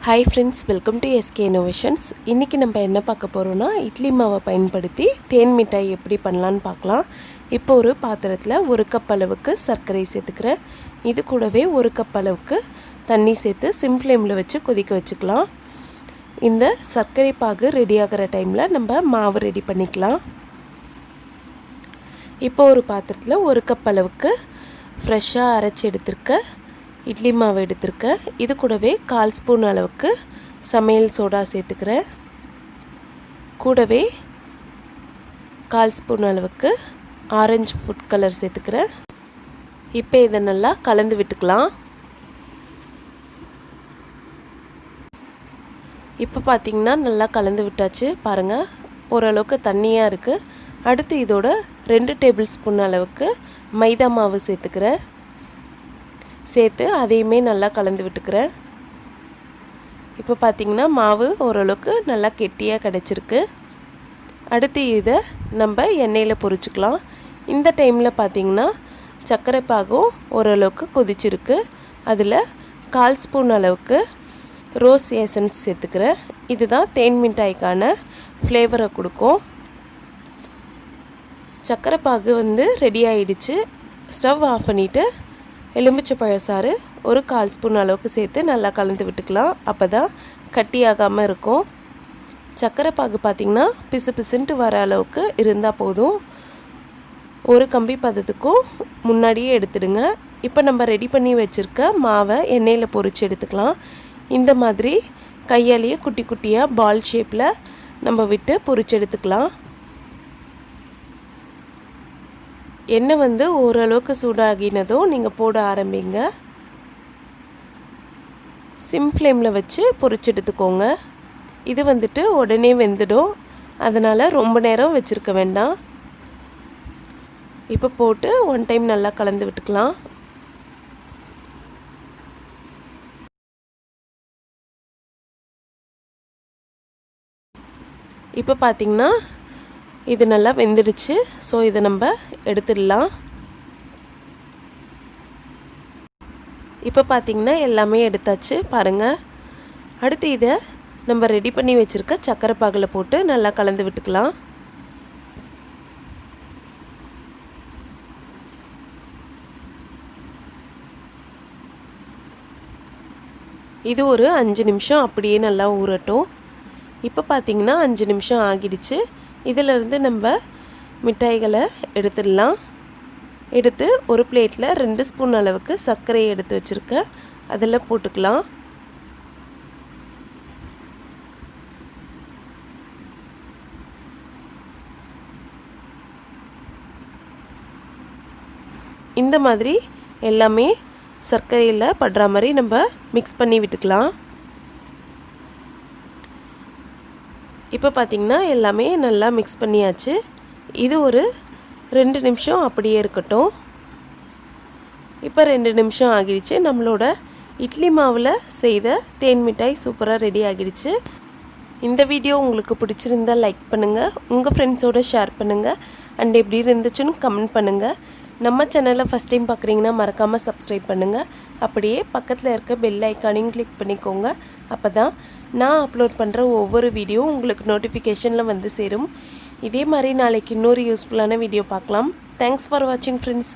Hi friends, welcome to SK Innovations. இன்னைக்கு நம்ம என்ன பார்க்க போறோம்னா இட்லி மாவை பயன்படுத்தி தேன் மிட்டாய் எப்படி பண்ணலாம்னு பார்க்கலாம். இப்போ ஒரு பாத்திரத்துல 1 கப் அளவுக்கு சர்க்கரை சேர்த்துக்கிறேன். இது கூடவே 1 கப் அளவுக்கு தண்ணி சேர்த்து சிம் ஃப்ளேம்ல வச்சு கொதிக்க வச்சுக்கலாம். இந்த சர்க்கரை பாகு ரெடி ஆகுற டைம்ல நம்ம மாவு ரெடி பண்ணிக்கலாம். இப்போ ஒரு பாத்திரத்துல 1 கப் அளவுக்கு ஃப்ரெஷ்ஷா அரைச்சு எடுத்துர்க்க இட்லி மாவு எடுத்துர்க்கேன். இது கூடவே 1/4 ஸ்பூன் அளவுக்கு சமையல் சோடா சேர்த்துக்கிறேன். கூடவே 1/4 ஸ்பூன் அளவுக்கு ஆரஞ்சு ஃபுட் கலர் சேர்த்துக்கிறேன். இப்போ இதை நல்லா கலந்து விட்டுக்கலாம். இப்போ பார்த்தீங்கன்னா நல்லா கலந்து விட்டாச்சு. பாருங்கள், ஓரளவுக்கு தண்ணியாக இருக்குது. அடுத்து இதோட 2 டேபிள் ஸ்பூன் அளவுக்கு மைதா மாவு சேர்த்துக்கிறேன். சேர்த்து அதையுமே நல்லா கலந்து விட்டுக்கிறேன். இப்போ பார்த்தீங்கன்னா மாவு ஓரளவுக்கு நல்லா கெட்டியாக கிடச்சிருக்கு. அடுத்து இதை நம்ம எண்ணெயில் பொரிச்சுக்கலாம். இந்த டைமில் பார்த்தீங்கன்னா சர்க்கரை பாகும் ஓரளவுக்கு கொதிச்சிருக்கு. அதில் 1/4 ஸ்பூன் அளவுக்கு ரோஸ் எசன்ஸ் சேர்த்துக்கிறேன். இதுதான் தேன் மிட்டாய்க்கான ஃப்ளேவரை கொடுக்கும். சர்க்கரை பாகு ரெடி ஆகிடுச்சு. ஸ்டவ் ஆஃப் பண்ணிவிட்டு எலுமிச்சை பழசாறு ஒரு 1/4 ஸ்பூன் அளவுக்கு சேர்த்து நல்லா கலந்து விட்டுக்கலாம். அப்போ தான் கட்டியாகாமல் இருக்கும். சர்க்கரை பாகு பார்த்திங்கன்னா பிசு பிசுன்ட்டு வர அளவுக்கு இருந்தால் போதும். ஒரு கம்பி பதத்துக்கும் முன்னாடியே எடுத்துடுங்க. இப்போ நம்ம ரெடி பண்ணி வச்சுருக்க மாவை எண்ணெயில் பொரித்து எடுத்துக்கலாம். இந்த மாதிரி கையாலேயே குட்டி குட்டியாக பால் ஷேப்பில் நம்ம விட்டு பொரித்து எடுத்துக்கலாம். எண்ணெய் ஓரளவுக்கு சூடாகினதும் நீங்கள் போட ஆரம்பிங்க. சிம் ஃப்ளேமில் வச்சு பொரிச்சு எடுத்துக்கோங்க. இது உடனே வெந்துடும். அதனால் ரொம்ப நேரம் வச்சுருக்க வேண்டாம். இப்போ போட்டு 1 டைம் நல்லா கலந்து விட்டுக்கலாம். இப்போ பார்த்திங்கன்னா இது நல்லா வெந்துடுச்சு. ஸோ இதை நம்ம எடுத்துடலாம். இப்போ பார்த்திங்கன்னா எல்லாமே எடுத்தாச்சு. பாருங்கள், அடுத்து இதை நம்ம ரெடி பண்ணி வச்சுருக்க சர்க்கரை பாகில் போட்டு நல்லா கலந்து விட்டுக்கலாம். இது ஒரு 5 நிமிஷம் அப்படியே நல்லா ஊறட்டும். இப்போ பார்த்திங்கன்னா 5 நிமிஷம் ஆகிடுச்சு. இதிலிருந்து நம்ம மிட்டாய்களை எடுத்துடலாம். எடுத்து ஒரு பிளேட்டில் 2 ஸ்பூன் அளவுக்கு சர்க்கரையை எடுத்து வச்சுருக்கேன். அதில் போட்டுக்கலாம். இந்த மாதிரி எல்லாமே சர்க்கரையில் படுற மாதிரி நம்ம மிக்ஸ் பண்ணி விட்டுக்கலாம். இப்போ பார்த்திங்கன்னா எல்லாமே நல்லா மிக்ஸ் பண்ணியாச்சு. இது ஒரு 2 நிமிஷம் அப்படியே இருக்கட்டும். இப்போ 2 நிமிஷம் ஆகிடுச்சு. நம்மளோட இட்லி மாவில் செய்த தேன் மிட்டாய் சூப்பராக ரெடி ஆகிடுச்சு. இந்த வீடியோ உங்களுக்கு பிடிச்சிருந்தால் லைக் பண்ணுங்கள், உங்கள் ஃப்ரெண்ட்ஸோடு ஷேர் பண்ணுங்கள், அண்ட் எப்படி இருந்துச்சுன்னு கமெண்ட் பண்ணுங்கள். நம்ம சேனலை ஃபஸ்ட் டைம் பார்க்குறீங்கன்னா மறக்காமல் சப்ஸ்கிரைப் பண்ணுங்கள். அப்படியே பக்கத்தில் இருக்க பெல் ஐக்கானையும் கிளிக் பண்ணிக்கோங்க. அப்போ தான் நான் அப்லோட் பண்ணுற ஒவ்வொரு வீடியோ உங்களுக்கு நோட்டிஃபிகேஷனில் சேரும். இதே மாதிரி நாளைக்கு இன்னொரு யூஸ்ஃபுல்லான வீடியோ பார்க்கலாம். தேங்க்ஸ் ஃபார் வாட்சிங் ஃப்ரெண்ட்ஸ்.